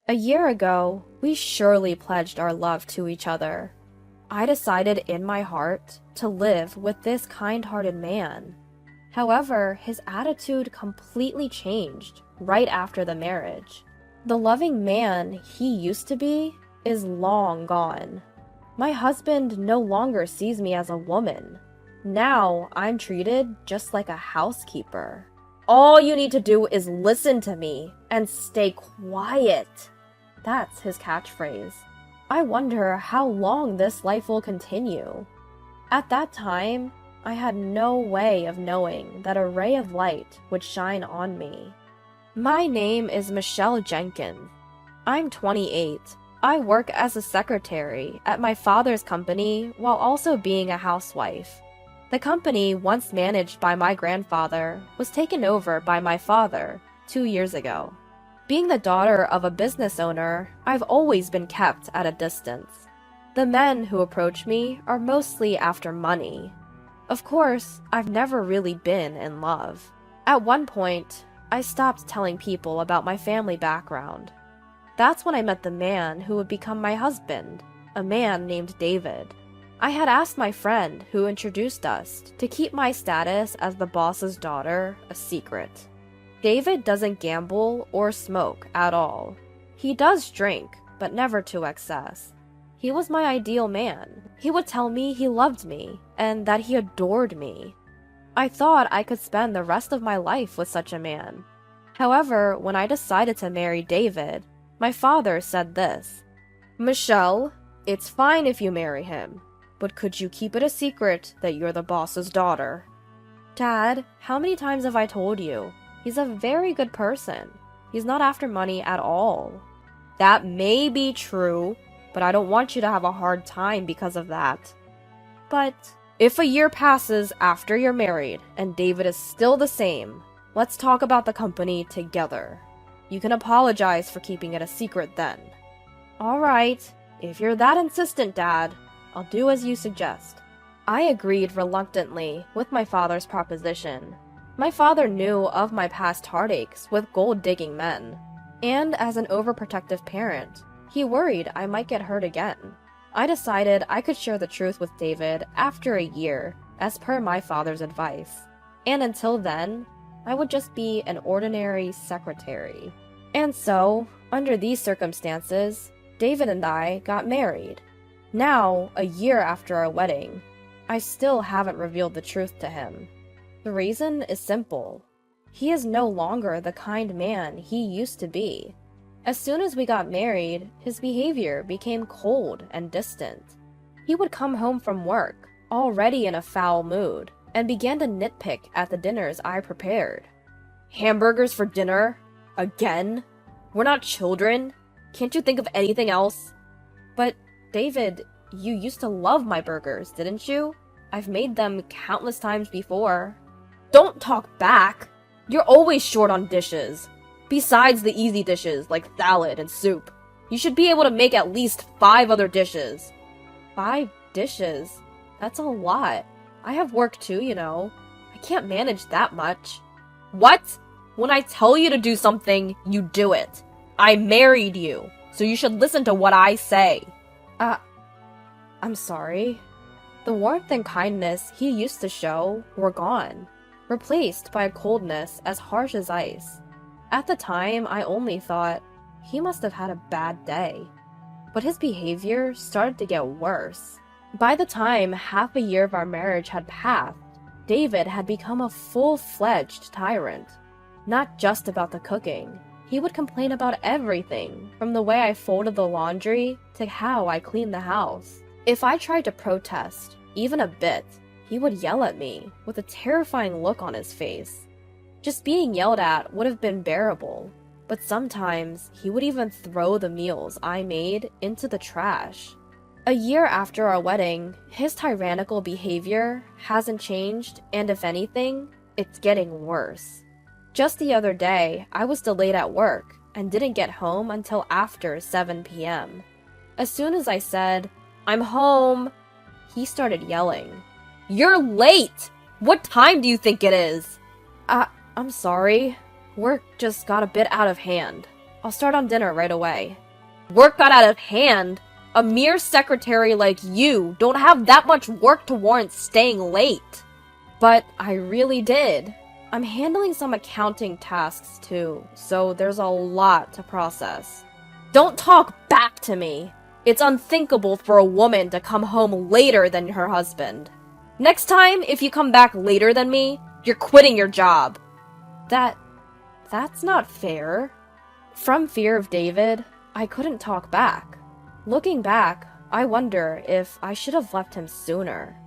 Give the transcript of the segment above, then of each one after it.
A year ago, we surely pledged our love to each other. I decided in my heart to live with this kind-hearted man. However, his attitude completely changed right after the marriage. The loving man he used to be is long gone. My husband no longer sees me as a woman. Now I'm treated just like a housekeeper. All you need to do is listen to me and stay quiet. That's his catchphrase. I wonder how long this life will continue. At that time, I had no way of knowing that a ray of light would shine on me. My name is Michelle Jenkins. I'm 28. I work as a secretary at my father's company while also being a housewife. The company, once managed by my grandfather, was taken over by my father 2 years ago. Being the daughter of a business owner, I've always been kept at a distance. The men who approach me are mostly after money. Of course, I've never really been in love. At one point, I stopped telling people about my family background. That's when I met the man who would become my husband, a man named David. I had asked my friend who introduced us to keep my status as the boss's daughter a secret. David doesn't gamble or smoke at all. He does drink, but never to excess. He was my ideal man. He would tell me he loved me and that he adored me. I thought I could spend the rest of my life with such a man. However, when I decided to marry David, my father said this: "Michelle, it's fine if you marry him, but could you keep it a secret that you're the boss's daughter?" Dad, how many times have I told you? He's a very good person. He's not after money at all. That may be true, but I don't want you to have a hard time because of that. But if a year passes after you're married and David is still the same, let's talk about the company together. You can apologize for keeping it a secret then. All right, if you're that insistent, Dad, I'll do as you suggest. I agreed reluctantly with my father's proposition. My father knew of my past heartaches with gold-digging men, and as an overprotective parent, he worried I might get hurt again. I decided I could share the truth with David after a year, as per my father's advice. And until then, I would just be an ordinary secretary. And so, under these circumstances, David and I got married. Now, a year after our wedding, I still haven't revealed the truth to him. The reason is simple. He is no longer the kind man he used to be. As soon as we got married, his behavior became cold and distant. He would come home from work, already in a foul mood, and began to nitpick at the dinners I prepared. "Hamburgers for dinner? Again? We're not children. Can't you think of anything else?" "But, David, you used to love my burgers, didn't you? I've made them countless times before." "Don't talk back! You're always short on dishes. Besides the easy dishes, like salad and soup. You should be able to make at least 5 other dishes." 5 dishes? That's a lot. I have work too, you know. I can't manage that much. "What? When I tell you to do something, you do it. I married you, so you should listen to what I say." I'm sorry. The warmth and kindness he used to show were gone, replaced by a coldness as harsh as ice. At the time, I only thought, he must have had a bad day. But his behavior started to get worse. By the time half a year of our marriage had passed, David had become a full-fledged tyrant. Not just about the cooking. He would complain about everything, from the way I folded the laundry to how I cleaned the house. If I tried to protest, even a bit, he would yell at me, with a terrifying look on his face. Just being yelled at would have been bearable, but sometimes he would even throw the meals I made into the trash. A year after our wedding, his tyrannical behavior hasn't changed, and if anything, it's getting worse. Just the other day, I was delayed at work and didn't get home until after 7 p.m. As soon as I said, "I'm home," he started yelling. "You're late! What time do you think it is?" I'm sorry. Work just got a bit out of hand. I'll start on dinner right away. Work got out of hand. A mere secretary like you don't have that much work to warrant staying late. But I really did. I'm handling some accounting tasks too, so there's a lot to process. Don't talk back to me. It's unthinkable for a woman to come home later than her husband. Next time, if you come back later than me, you're quitting your job. That's not fair. From fear of David, I couldn't talk back. Looking back, I wonder if I should have left him sooner.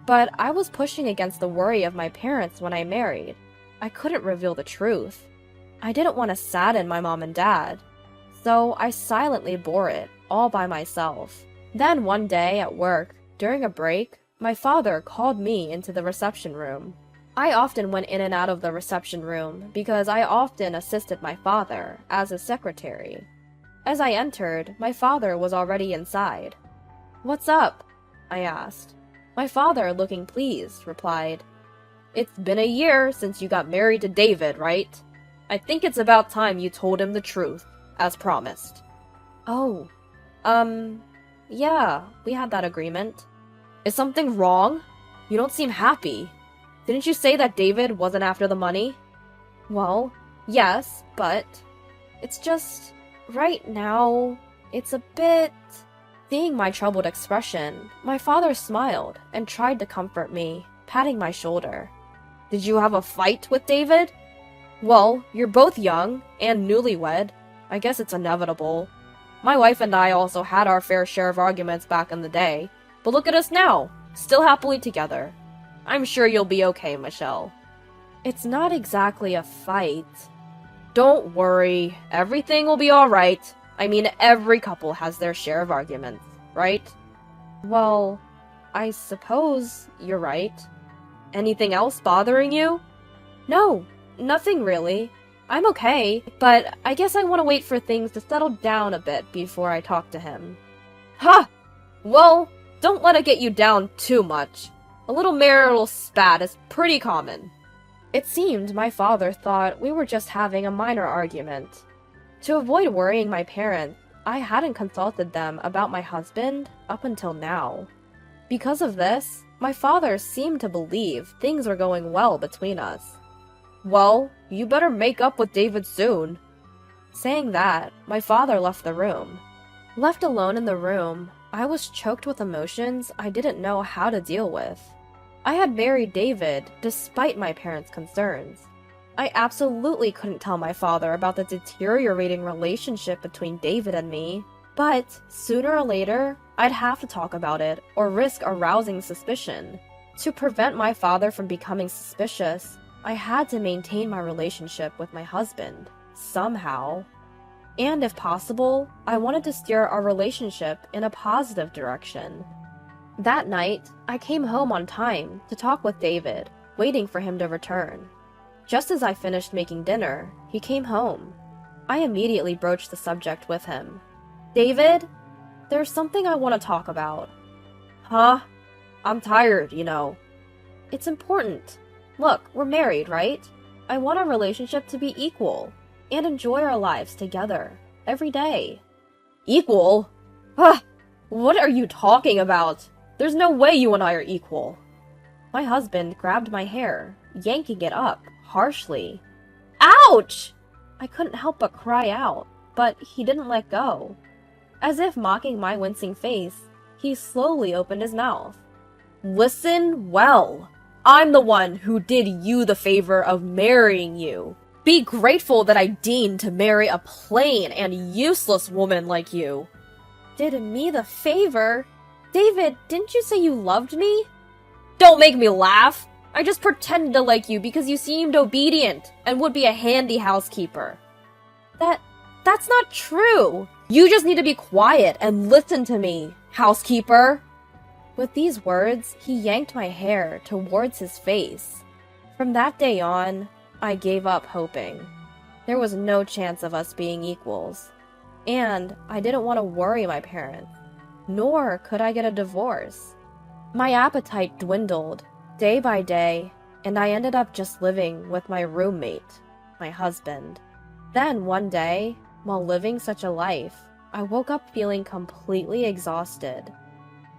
But I was pushing against the worry of my parents when I married. I couldn't reveal the truth. I didn't want to sadden my mom and dad. So I silently bore it, all by myself. Then one day at work, during a break, my father called me into the reception room. I often went in and out of the reception room because I often assisted my father as his secretary. As I entered, my father was already inside. "What's up?" I asked. My father, looking pleased, replied, "It's been a year since you got married to David, right? I think it's about time you told him the truth, as promised." "Oh, yeah, we had that agreement." "Is something wrong? You don't seem happy. Didn't you say that David wasn't after the money?" "Well, yes, but it's just, right now, it's a bit..." Seeing my troubled expression, my father smiled and tried to comfort me, patting my shoulder. "Did you have a fight with David?" "Well, you're both young and newlywed. I guess it's inevitable. My wife and I also had our fair share of arguments back in the day, but look at us now, still happily together. I'm sure you'll be okay, Michelle." "It's not exactly a fight." "Don't worry, everything will be alright. I mean, every couple has their share of arguments, right?" "Well, I suppose you're right." "Anything else bothering you?" "No, nothing really. I'm okay, but I guess I want to wait for things to settle down a bit before I talk to him." "Ha! Well, don't let it get you down too much. A little marital spat is pretty common." It seemed my father thought we were just having a minor argument. To avoid worrying my parents, I hadn't consulted them about my husband up until now. Because of this, my father seemed to believe things were going well between us. "Well, you better make up with David soon." Saying that, my father left the room. Left alone in the room, I was choked with emotions I didn't know how to deal with. I had married David despite my parents' concerns. I absolutely couldn't tell my father about the deteriorating relationship between David and me, but sooner or later, I'd have to talk about it or risk arousing suspicion. To prevent my father from becoming suspicious, I had to maintain my relationship with my husband, somehow. And if possible, I wanted to steer our relationship in a positive direction. That night, I came home on time to talk with David, waiting for him to return. Just as I finished making dinner, he came home. I immediately broached the subject with him. "David, there's something I want to talk about." "Huh? I'm tired, you know." "It's important. Look, we're married, right? I want our relationship to be equal and enjoy our lives together every day." "Equal? Ah, what are you talking about? There's no way you and I are equal." My husband grabbed my hair, yanking it up harshly. "Ouch!" I couldn't help but cry out, but he didn't let go. As if mocking my wincing face, he slowly opened his mouth. "Listen well. I'm the one who did you the favor of marrying you. Be grateful that I deigned to marry a plain and useless woman like you." "Did me the favor? David, didn't you say you loved me?" "Don't make me laugh! I just pretended to like you because you seemed obedient and would be a handy housekeeper." That's not true! You just need to be quiet and listen to me, housekeeper!" With these words, he yanked my hair towards his face. From that day on, I gave up hoping. There was no chance of us being equals. And I didn't want to worry my parents, nor could I get a divorce. My appetite dwindled day by day, and I ended up just living with my roommate, my husband. Then one day, While living such a life, I woke up feeling completely exhausted.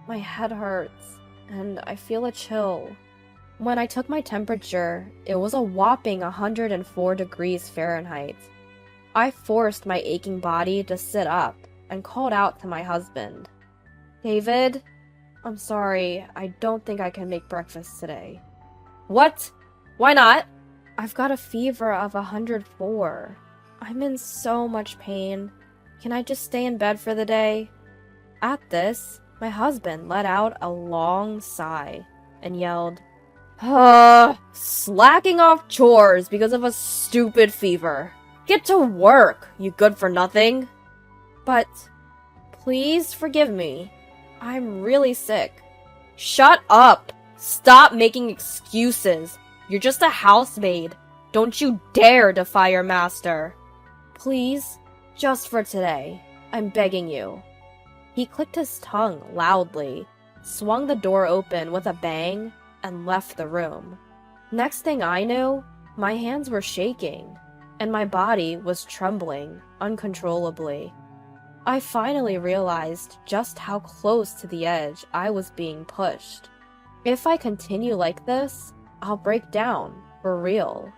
My head hurts, and I feel a chill. When I took my temperature, it was a whopping 104 degrees Fahrenheit. I forced my aching body to sit up and called out to my husband. "David, I'm sorry, I don't think I can make breakfast today." "What? Why not?" "I've got a fever of 104. I'm in so much pain. Can I just stay in bed for the day?" At this, my husband let out a long sigh and yelled, Slacking off chores because of a stupid fever. Get to work, you good-for-nothing." "But, please forgive me. I'm really sick." "Shut up! Stop making excuses. You're just a housemaid. Don't you dare defy your master." "Please, just for today. I'm begging you." He clicked his tongue loudly, swung the door open with a bang, and left the room. Next thing I knew, my hands were shaking, and my body was trembling uncontrollably. I finally realized just how close to the edge I was being pushed. If I continue like this, I'll break down, for real.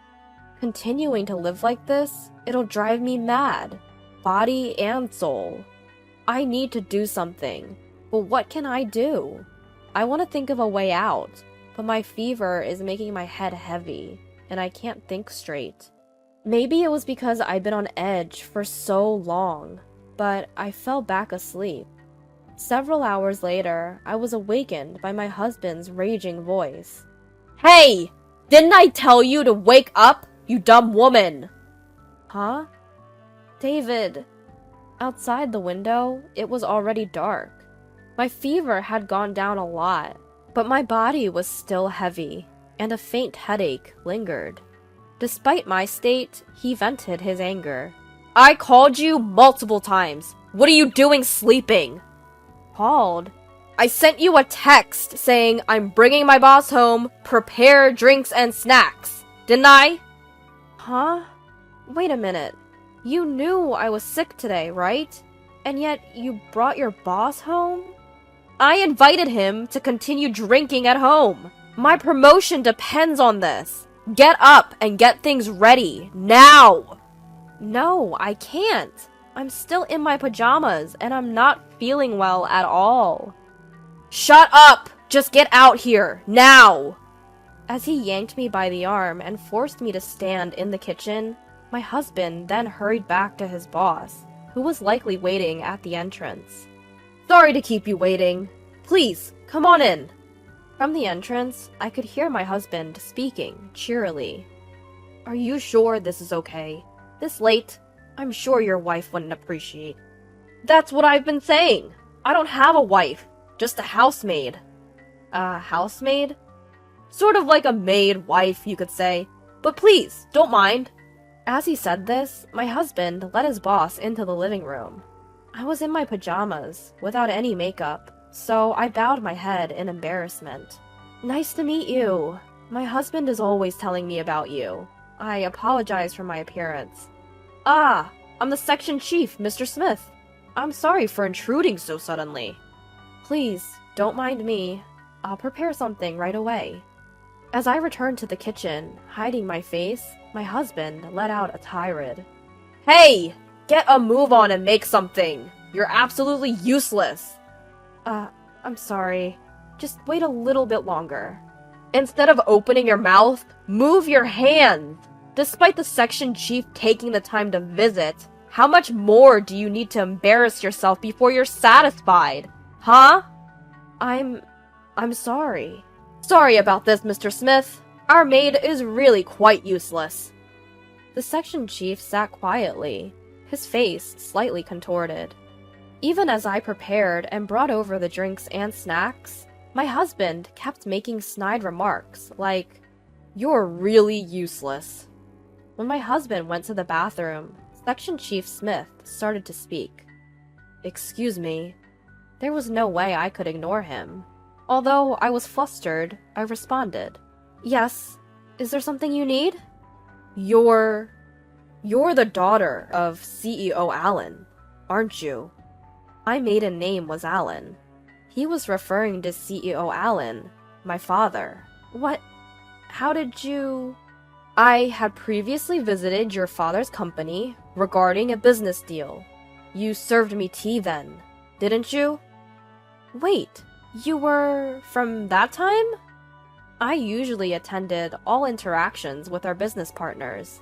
Continuing to live like this, it'll drive me mad, body and soul. I need to do something, but what can I do? I want to think of a way out, but my fever is making my head heavy, and I can't think straight. Maybe it was because I'd been on edge for so long, but I fell back asleep. Several hours later, I was awakened by my husband's raging voice. "Hey! Didn't I tell you to wake up, you dumb woman?" "Huh? David." Outside the window, it was already dark. My fever had gone down a lot, but my body was still heavy, and a faint headache lingered. Despite my state, he vented his anger. "I called you multiple times. What are you doing sleeping?" "Called?" "I sent you a text saying I'm bringing my boss home, prepare drinks and snacks. Didn't I?" "Huh? Wait a minute. You knew I was sick today, right? And yet you brought your boss home?" "I invited him to continue drinking at home. My promotion depends on this. Get up and get things ready, now!" "No, I can't. I'm still in my pajamas, and I'm not feeling well at all." "Shut up! Just get out here, now!" As he yanked me by the arm and forced me to stand in the kitchen, my husband then hurried back to his boss, who was likely waiting at the entrance. "Sorry to keep you waiting. Please, come on in." From the entrance, I could hear my husband speaking cheerily. "Are you sure this is okay? This late? I'm sure your wife wouldn't appreciate." "That's what I've been saying. I don't have a wife, just a housemaid." "A housemaid?" "Sort of like a maid wife, you could say. But please, don't mind." As he said this, my husband led his boss into the living room. I was in my pajamas, without any makeup, so I bowed my head in embarrassment. "Nice to meet you. My husband is always telling me about you. I apologize for my appearance." "Ah, I'm the section chief, Mr. Smith. I'm sorry for intruding so suddenly." "Please, don't mind me. I'll prepare something right away." As I returned to the kitchen, hiding my face, my husband let out a tirade. "Hey! Get a move on and make something! You're absolutely useless!" I'm sorry. Just wait a little bit longer." "Instead of opening your mouth, move your hands! Despite the section chief taking the time to visit, how much more do you need to embarrass yourself before you're satisfied? Huh?" I'm sorry." "Sorry about this, Mr. Smith. Our maid is really quite useless." The section chief sat quietly, his face slightly contorted. Even as I prepared and brought over the drinks and snacks, my husband kept making snide remarks like, "You're really useless." When my husband went to the bathroom, Section Chief Smith started to speak. "Excuse me." There was no way I could ignore him. Although I was flustered, I responded. "Yes, is there something you need?" You're You're the daughter of CEO Allen, aren't you? My maiden name was Allen. He was referring to CEO Allen, my father. What? How did you... I had previously visited your father's company regarding a business deal. You served me tea then, didn't you? Wait, you were from that time? I usually attended all interactions with our business partners.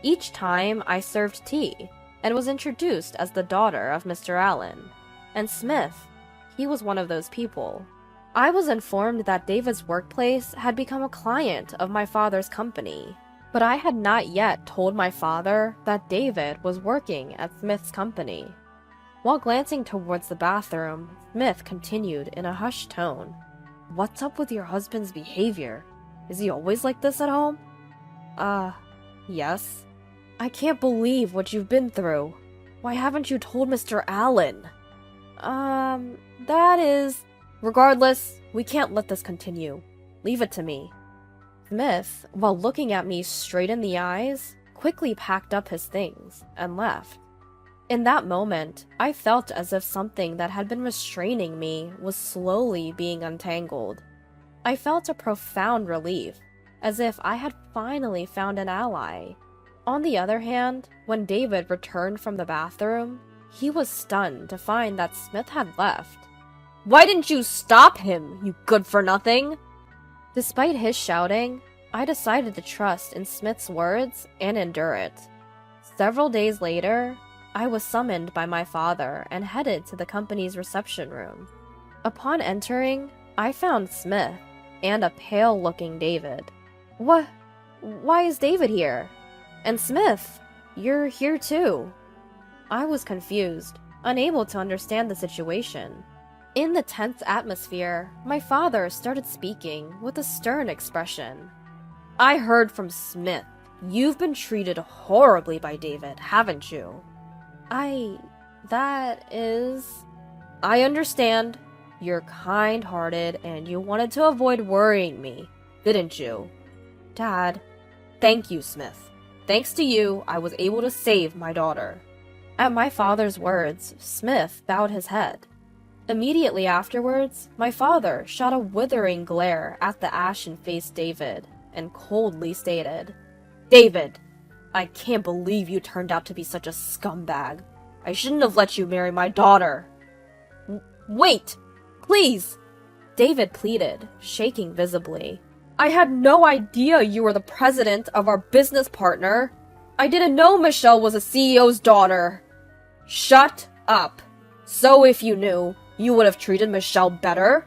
Each time I served tea and was introduced as the daughter of Mr. Allen. And Smith, he was one of those people. I was informed that David's workplace had become a client of my father's company, but I had not yet told my father that David was working at Smith's company. While glancing towards the bathroom, Smith continued in a hushed tone. What's up with your husband's behavior? Is he always like this at home? Yes. I can't believe what you've been through. Why haven't you told Mr. Allen? That is... Regardless, we can't let this continue. Leave it to me. Smith, while looking at me straight in the eyes, quickly packed up his things and left. In that moment, I felt as if something that had been restraining me was slowly being untangled. I felt a profound relief, as if I had finally found an ally. On the other hand, when David returned from the bathroom, he was stunned to find that Smith had left. Why didn't you stop him, you good-for-nothing? Despite his shouting, I decided to trust in Smith's words and endure it. Several days later, I was summoned by my father and headed to the company's reception room. Upon entering, I found Smith and a pale-looking David. Why is David here? And Smith, you're here too. I was confused, unable to understand the situation. In the tense atmosphere, my father started speaking with a stern expression. I heard from Smith. You've been treated horribly by David, haven't you? That is... I understand. You're kind-hearted and you wanted to avoid worrying me, didn't you? Dad. Thank you, Smith. Thanks to you, I was able to save my daughter. At my father's words, Smith bowed his head. Immediately afterwards, my father shot a withering glare at the ashen-faced David and coldly stated, David, I can't believe you turned out to be such a scumbag. I shouldn't have let you marry my daughter. Wait! Please! David pleaded, shaking visibly. I had no idea you were the president of our business partner. I didn't know Michelle was a CEO's daughter. Shut up. So if you knew, you would have treated Michelle better?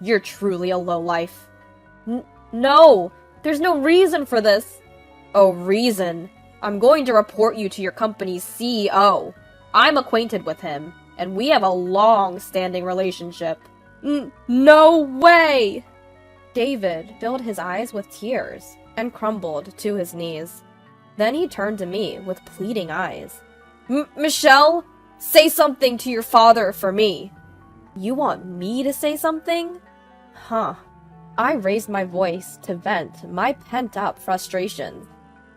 You're truly a lowlife. No! There's no reason for this. Oh, reason? I'm going to report you to your company's CEO. I'm acquainted with him, and we have a long-standing relationship. No way! David filled his eyes with tears and crumbled to his knees. Then he turned to me with pleading eyes. Michelle, say something to your father for me. You want me to say something? Huh. I raised my voice to vent my pent-up frustrations.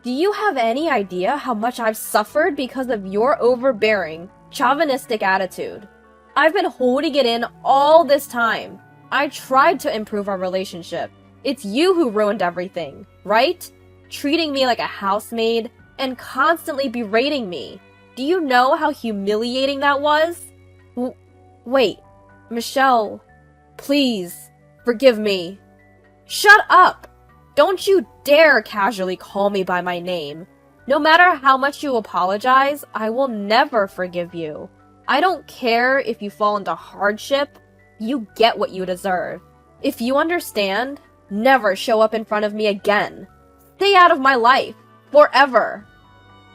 Do you have any idea how much I've suffered because of your overbearing, chauvinistic attitude? I've been holding it in all this time. I tried to improve our relationship. It's you who ruined everything, right? Treating me like a housemaid and constantly berating me. Do you know how humiliating that was? Wait, Michelle, please, forgive me. Shut up! Don't you dare casually call me by my name. No matter how much you apologize, I will never forgive you. I don't care if you fall into hardship. You get what you deserve. If you understand, never show up in front of me again. Stay out of my life. Forever.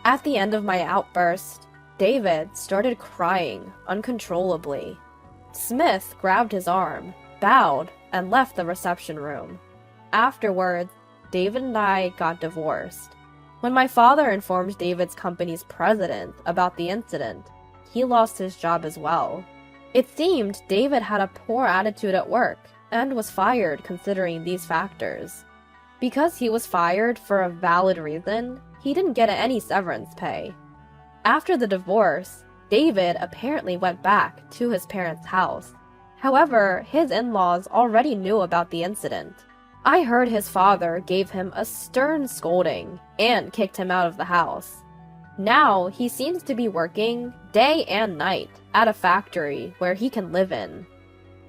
At the end of my outburst, David started crying uncontrollably. Smith grabbed his arm, bowed, and left the reception room. Afterwards, David and I got divorced. When my father informed David's company's president about the incident, he lost his job as well. It seemed David had a poor attitude at work and was fired considering these factors. Because he was fired for a valid reason, he didn't get any severance pay. After the divorce, David apparently went back to his parents' house. However, his in-laws already knew about the incident. I heard his father gave him a stern scolding and kicked him out of the house. Now, he seems to be working day and night at a factory where he can live in.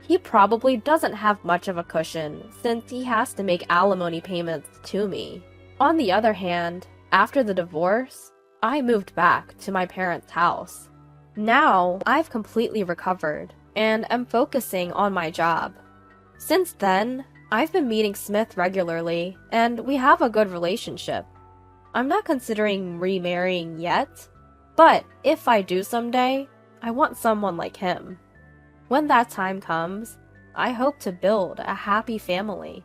He probably doesn't have much of a cushion since he has to make alimony payments to me. On the other hand, after the divorce, I moved back to my parents' house. Now, I've completely recovered and am focusing on my job. Since then, I've been meeting Smith regularly, and we have a good relationship. I'm not considering remarrying yet, but if I do someday, I want someone like him. When that time comes, I hope to build a happy family.